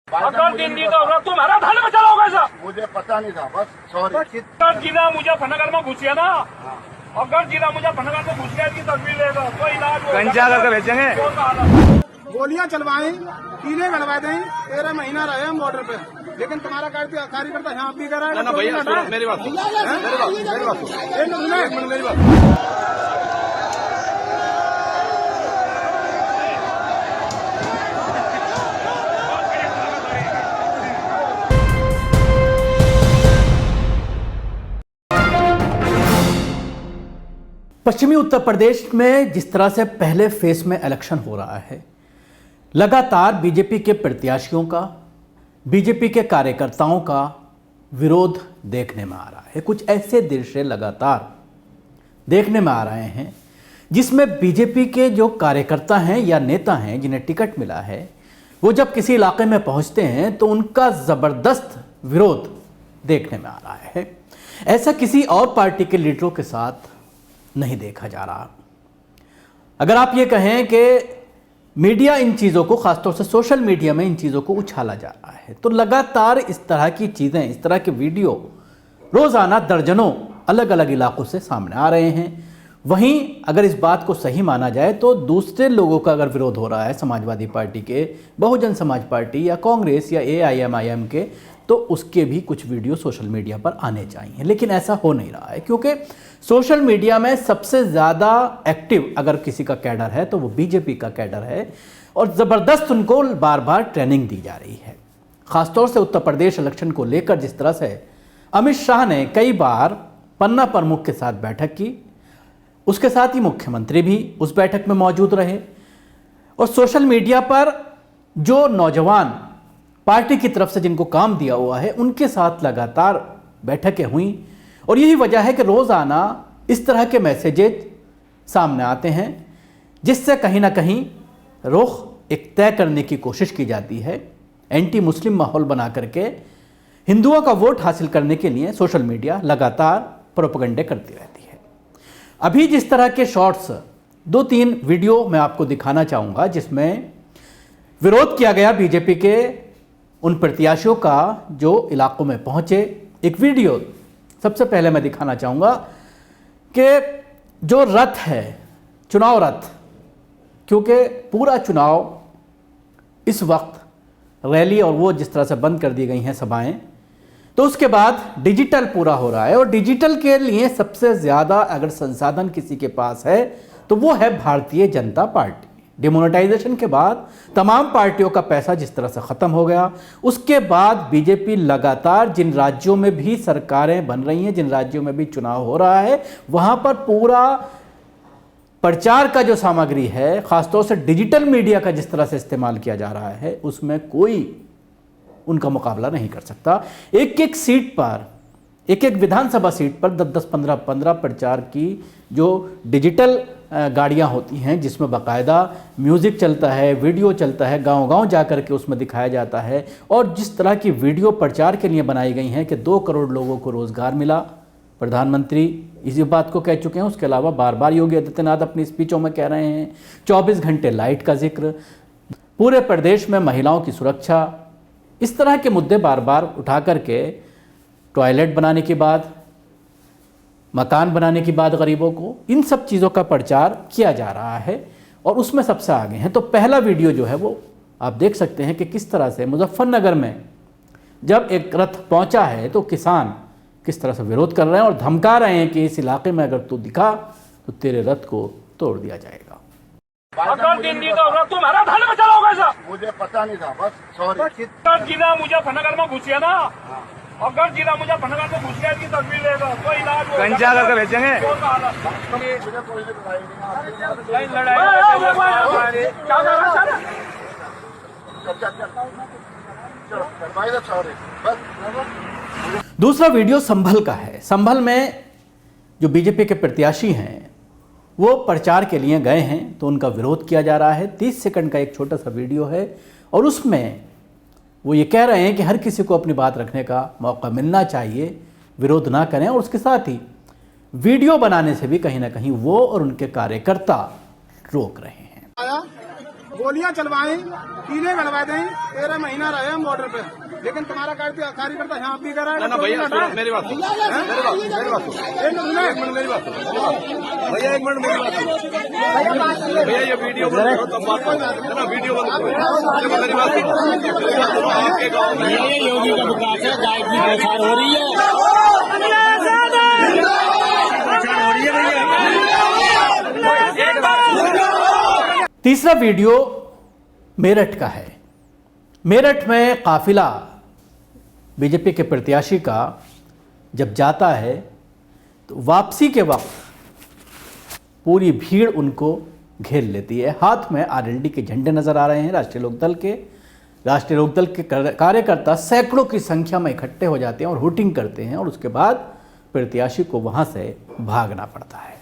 अगर दिन नहीं तो तुम्हारा धन में चलाओगे सर। मुझे पता नहीं था, बस सॉरी। अगर जिला मुजफ्फरनगर में घुस गया ना, अगर जिला मुजफ्फरनगर में घुस गया की तस्वीर लेगा तो इलाज गंजा करके भेजेंगे। गोलियां चलवाएं, कीले गड़वा दें, 13 महीना रहे हम बॉर्डर पे, लेकिन तुम्हारा कार्यकर्ता यहाँ भी कर रहा है। भैया मेरी बात मेरी बात पश्चिमी उत्तर प्रदेश में जिस तरह से पहले फेज में इलेक्शन हो रहा है, लगातार बीजेपी के प्रत्याशियों का, बीजेपी के कार्यकर्ताओं का विरोध देखने में आ रहा है। कुछ ऐसे दृश्य लगातार देखने में आ रहे हैं जिसमें बीजेपी के जो कार्यकर्ता हैं या नेता हैं जिन्हें टिकट मिला है, वो जब किसी इलाके में पहुंचते हैं तो उनका ज़बरदस्त विरोध देखने में आ रहा है। ऐसा किसी और पार्टी के लीडरों के साथ नहीं देखा जा रहा। अगर आप ये कहें कि मीडिया इन चीज़ों को, खासतौर से सोशल मीडिया में इन चीज़ों को उछाला जा रहा है, तो लगातार इस तरह की चीज़ें, इस तरह के वीडियो रोज़ाना दर्जनों अलग अलग इलाकों से सामने आ रहे हैं। वहीं अगर इस बात को सही माना जाए तो दूसरे लोगों का अगर विरोध हो रहा है, समाजवादी पार्टी के, बहुजन समाज पार्टी या कांग्रेस या AIMIM के, तो उसके भी कुछ वीडियो सोशल मीडिया पर आने चाहिए। लेकिन ऐसा हो नहीं रहा है, क्योंकि सोशल मीडिया में सबसे ज़्यादा एक्टिव अगर किसी का कैडर है तो वो बीजेपी का कैडर है, और ज़बरदस्त उनको बार बार ट्रेनिंग दी जा रही है। ख़ासतौर से उत्तर प्रदेश इलेक्शन को लेकर जिस तरह से अमित शाह ने कई बार पन्ना प्रमुख के साथ बैठक की, उसके साथ ही मुख्यमंत्री भी उस बैठक में मौजूद रहे, और सोशल मीडिया पर जो नौजवान पार्टी की तरफ से जिनको काम दिया हुआ है उनके साथ लगातार बैठकें हुई, और यही वजह है कि रोज़ाना इस तरह के मैसेजेज सामने आते हैं जिससे कहीं ना कहीं रुख एक तय करने की कोशिश की जाती है। एंटी मुस्लिम माहौल बना करके हिंदुओं का वोट हासिल करने के लिए सोशल मीडिया लगातार प्रोपेगेंडे करती रहती है। अभी जिस तरह के शॉर्ट्स 2-3 वीडियो मैं आपको दिखाना चाहूँगा जिसमें विरोध किया गया बीजेपी के उन प्रत्याशियों का जो इलाकों में पहुंचे। एक वीडियो सबसे पहले मैं दिखाना चाहूँगा कि जो रथ है, चुनाव रथ, क्योंकि पूरा चुनाव इस वक्त रैली और वो जिस तरह से बंद कर दी गई हैं सभाएं, तो उसके बाद डिजिटल पूरा हो रहा है, और डिजिटल के लिए सबसे ज़्यादा अगर संसाधन किसी के पास है तो वो है भारतीय जनता पार्टी। डिमोनेटाइजेशन के बाद तमाम पार्टियों का पैसा जिस तरह से ख़त्म हो गया, उसके बाद बीजेपी लगातार जिन राज्यों में भी सरकारें बन रही हैं, जिन राज्यों में भी चुनाव हो रहा है, वहाँ पर पूरा प्रचार का जो सामग्री है, ख़ासतौर से डिजिटल मीडिया का जिस तरह से इस्तेमाल किया जा रहा है, उसमें कोई उनका मुकाबला नहीं कर सकता। एक एक सीट पर, एक एक विधानसभा सीट पर 10-10, 15-15 प्रचार की जो डिजिटल गाड़ियां होती हैं जिसमें बाकायदा म्यूज़िक चलता है, वीडियो चलता है, गांव-गांव जा कर के उसमें दिखाया जाता है, और जिस तरह की वीडियो प्रचार के लिए बनाई गई हैं कि 2 करोड़ लोगों को रोज़गार मिला, प्रधानमंत्री इसी बात को कह चुके हैं। उसके अलावा बार बार योगी आदित्यनाथ अपनी स्पीचों में कह रहे हैं, 24 घंटे लाइट का जिक्र, पूरे प्रदेश में महिलाओं की सुरक्षा, इस तरह के मुद्दे बार बार उठा करके टॉयलेट बनाने की बात, मकान बनाने की बात गरीबों को, इन सब चीज़ों का प्रचार किया जा रहा है, और उसमें सबसे आगे हैं। तो पहला वीडियो जो है वो आप देख सकते हैं कि किस तरह से मुजफ्फरनगर में जब एक रथ पहुंचा है तो किसान किस तरह से विरोध कर रहे हैं और धमका रहे हैं कि इस इलाके में अगर तू दिखा तो तेरे रथ को तोड़ दिया जाएगा। अगर दिन नहीं तो तुम्हारा धन में चलाओगे सर। मुझे पता नहीं था, बस सॉरी। अगर जिला मुजफ्फरनगर में घुस गया ना, अगर जिला मुजफ्फरनगर में घुस गया की तस्वीर लेगा तो इलाज गंजा करके भेजेंगे। मुझे कोई लड़ाई नहीं, सॉरी बस। दूसरा वीडियो संभल का है। संभल में जो बीजेपी के प्रत्याशी हैं वो प्रचार के लिए गए हैं तो उनका विरोध किया जा रहा है। 30 सेकंड का एक छोटा सा वीडियो है, और उसमें वो ये कह रहे हैं कि हर किसी को अपनी बात रखने का मौका मिलना चाहिए, विरोध ना करें, और उसके साथ ही वीडियो बनाने से भी कहीं ना कहीं वो और उनके कार्यकर्ता रोक रहे हैं। गोलियां चलवाएं, कीले गड़वा दें, 13 महीना रहे हम बॉर्डर पे, लेकिन तुम्हारा कार्यकर्ता यहाँ भी कर रहा है। ना भैया सुनो, मेरी बात सुनो, मेरी बात सुनो, एक मिनट मेरी बात सुनो भैया, एक मिनट मेरी बात सुनो भैया, ये वीडियो बंद करो तब बात करो, है ना, वीडियो बंद करो, मेरी बात सुनो। आपके गाँव में योगी का विकास है, गाय की प्रसार हो रही है। तीसरा वीडियो मेरठ का है। मेरठ में काफिला बीजेपी के प्रत्याशी का जब जाता है तो वापसी के वक्त पूरी भीड़ उनको घेर लेती है। हाथ में आरएलडी के झंडे नजर आ रहे हैं। राष्ट्रीय लोकदल के कार्यकर्ता सैकड़ों की संख्या में इकट्ठे हो जाते हैं और हुटिंग करते हैं और उसके बाद प्रत्याशी को वहां से भागना पड़ता है।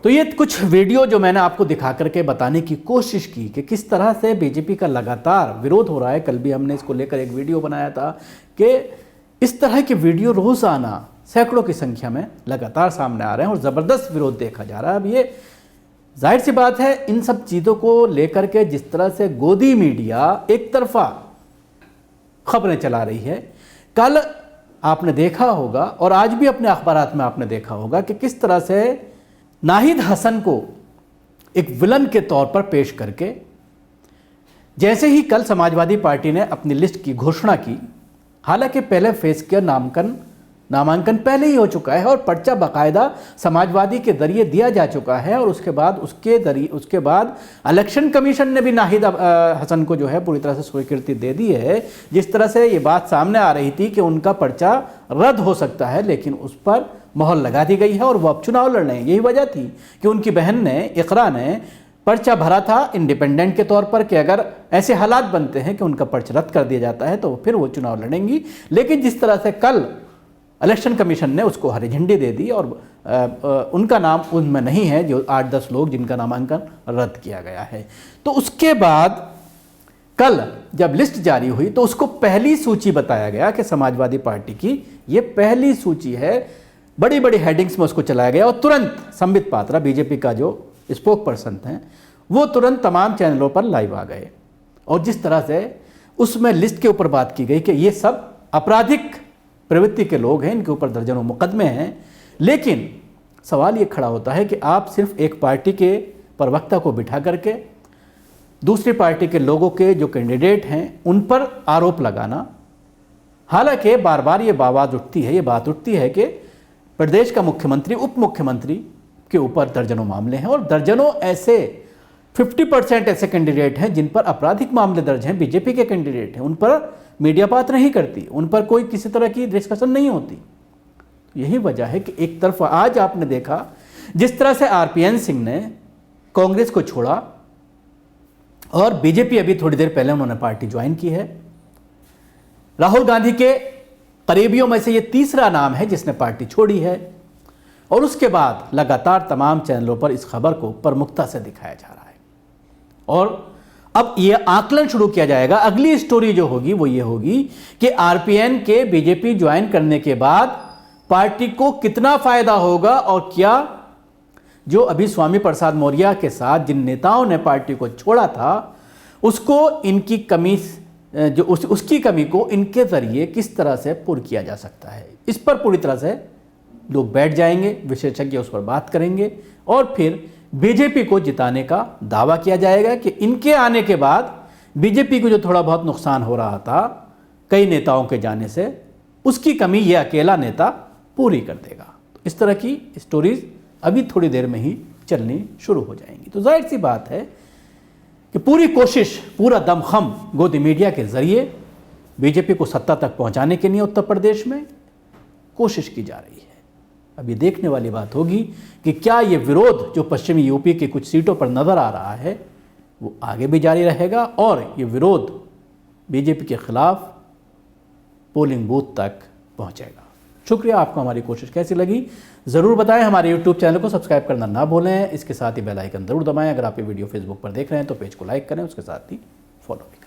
तो ये कुछ वीडियो जो मैंने आपको दिखा करके बताने की कोशिश की कि किस तरह से बीजेपी का लगातार विरोध हो रहा है। कल भी हमने इसको लेकर एक वीडियो बनाया था कि इस तरह के वीडियो रोज़ाना सैकड़ों की संख्या में लगातार सामने आ रहे हैं और ज़बरदस्त विरोध देखा जा रहा है। अब ये जाहिर सी बात है, इन सब चीज़ों को लेकर के जिस तरह से गोदी मीडिया एक तरफा खबरें चला रही है, कल आपने देखा होगा और आज भी अपने अखबारात में आपने देखा होगा कि किस तरह से नाहिद हसन को एक विलन के तौर पर पेश करके, जैसे ही कल समाजवादी पार्टी ने अपनी लिस्ट की घोषणा की, हालांकि पहले फेज का नामांकन पहले ही हो चुका है और पर्चा बाकायदा समाजवादी के जरिए दिया जा चुका है और उसके बाद इलेक्शन कमीशन ने भी नाहिद हसन को जो है पूरी तरह से स्वीकृति दे दी है। जिस तरह से ये बात सामने आ रही थी कि उनका पर्चा रद्द हो सकता है, लेकिन उस पर मोहर लगा दी गई है और वो अब चुनाव लड़ रहे हैं। यही वजह थी कि उनकी बहन ने, इकरा ने पर्चा भरा था इंडिपेंडेंट के तौर पर कि अगर ऐसे हालात बनते हैं कि उनका पर्चा रद्द कर दिया जाता है तो फिर वो चुनाव लड़ेंगी। लेकिन जिस तरह से कल इलेक्शन कमीशन ने उसको हरी झंडी दे दी और उनका नाम उनमें नहीं है, जो 8-10 लोग जिनका नामांकन रद्द किया गया है। तो उसके बाद कल जब लिस्ट जारी हुई तो उसको पहली सूची बताया गया कि समाजवादी पार्टी की ये पहली सूची है। बड़ी बड़ी हेडिंग्स में उसको चलाया गया और तुरंत संबित पात्रा, बीजेपी का जो स्पोक पर्सन हैं, वो तुरंत तमाम चैनलों पर लाइव आ गए और जिस तरह से उसमें लिस्ट के ऊपर बात की गई कि ये सब आपराधिक प्रवृत्ति के लोग हैं, इनके ऊपर दर्जनों मुकदमे हैं, लेकिन सवाल ये खड़ा होता है कि आप सिर्फ एक पार्टी के प्रवक्ता को बिठा करके दूसरी पार्टी के लोगों के जो कैंडिडेट हैं उन पर आरोप लगाना, हालांकि बार बार ये बात उठती है कि प्रदेश का मुख्यमंत्री, उप मुख्यमंत्री के ऊपर दर्जनों मामले हैं और दर्जनों ऐसे 50% ऐसे कैंडिडेट हैं जिन पर आपराधिक मामले दर्ज हैं, बीजेपी के कैंडिडेट हैं, उन पर मीडिया बात नहीं करती, उन पर कोई किसी तरह की डिस्कशन नहीं होती। यही वजह है कि एक तरफ आज आपने देखा जिस तरह से आरपीएन सिंह ने कांग्रेस को छोड़ा और बीजेपी अभी थोड़ी देर पहले उन्होंने पार्टी ज्वाइन की है। राहुल गांधी के करीबियों में से ये तीसरा नाम है जिसने पार्टी छोड़ी है और उसके बाद लगातार तमाम चैनलों पर इस खबर को प्रमुखता से दिखाया जा रहा है और अब ये आकलन शुरू किया जाएगा। अगली स्टोरी जो होगी वो ये होगी कि आरपीएन के बीजेपी ज्वाइन करने के बाद पार्टी को कितना फायदा होगा और क्या जो अभी स्वामी प्रसाद मौर्य के साथ जिन नेताओं ने पार्टी को छोड़ा था उसको इनकी कमी जो उसकी कमी को इनके जरिए किस तरह से पूर्ण किया जा सकता है, इस पर पूरी तरह से लोग बैठ जाएंगे, विशेषज्ञ उस पर बात करेंगे और फिर बीजेपी को जिताने का दावा किया जाएगा कि इनके आने के बाद बीजेपी को जो थोड़ा बहुत नुकसान हो रहा था कई नेताओं के जाने से, उसकी कमी ये अकेला नेता पूरी कर देगा। तो इस तरह की स्टोरीज अभी थोड़ी देर में ही चलनी शुरू हो जाएंगी। तो जाहिर सी बात है कि पूरी कोशिश, पूरा दमखम गोदी मीडिया के जरिए बीजेपी को सत्ता तक पहुंचाने के लिए उत्तर प्रदेश में कोशिश की जा रही है। अब ये देखने वाली बात होगी कि क्या ये विरोध जो पश्चिमी यूपी की कुछ सीटों पर नजर आ रहा है वो आगे भी जारी रहेगा और ये विरोध बीजेपी के खिलाफ पोलिंग बूथ तक पहुंचेगा। शुक्रिया। आपको हमारी कोशिश कैसी लगी ज़रूर बताएं। हमारे यूट्यूब चैनल को सब्सक्राइब करना ना भूलें। इसके साथ ही बेल आइकन ज़रूर दबाएं। अगर आप ये वीडियो फेसबुक पर देख रहे हैं तो पेज को लाइक करें, उसके साथ ही फॉलो करें।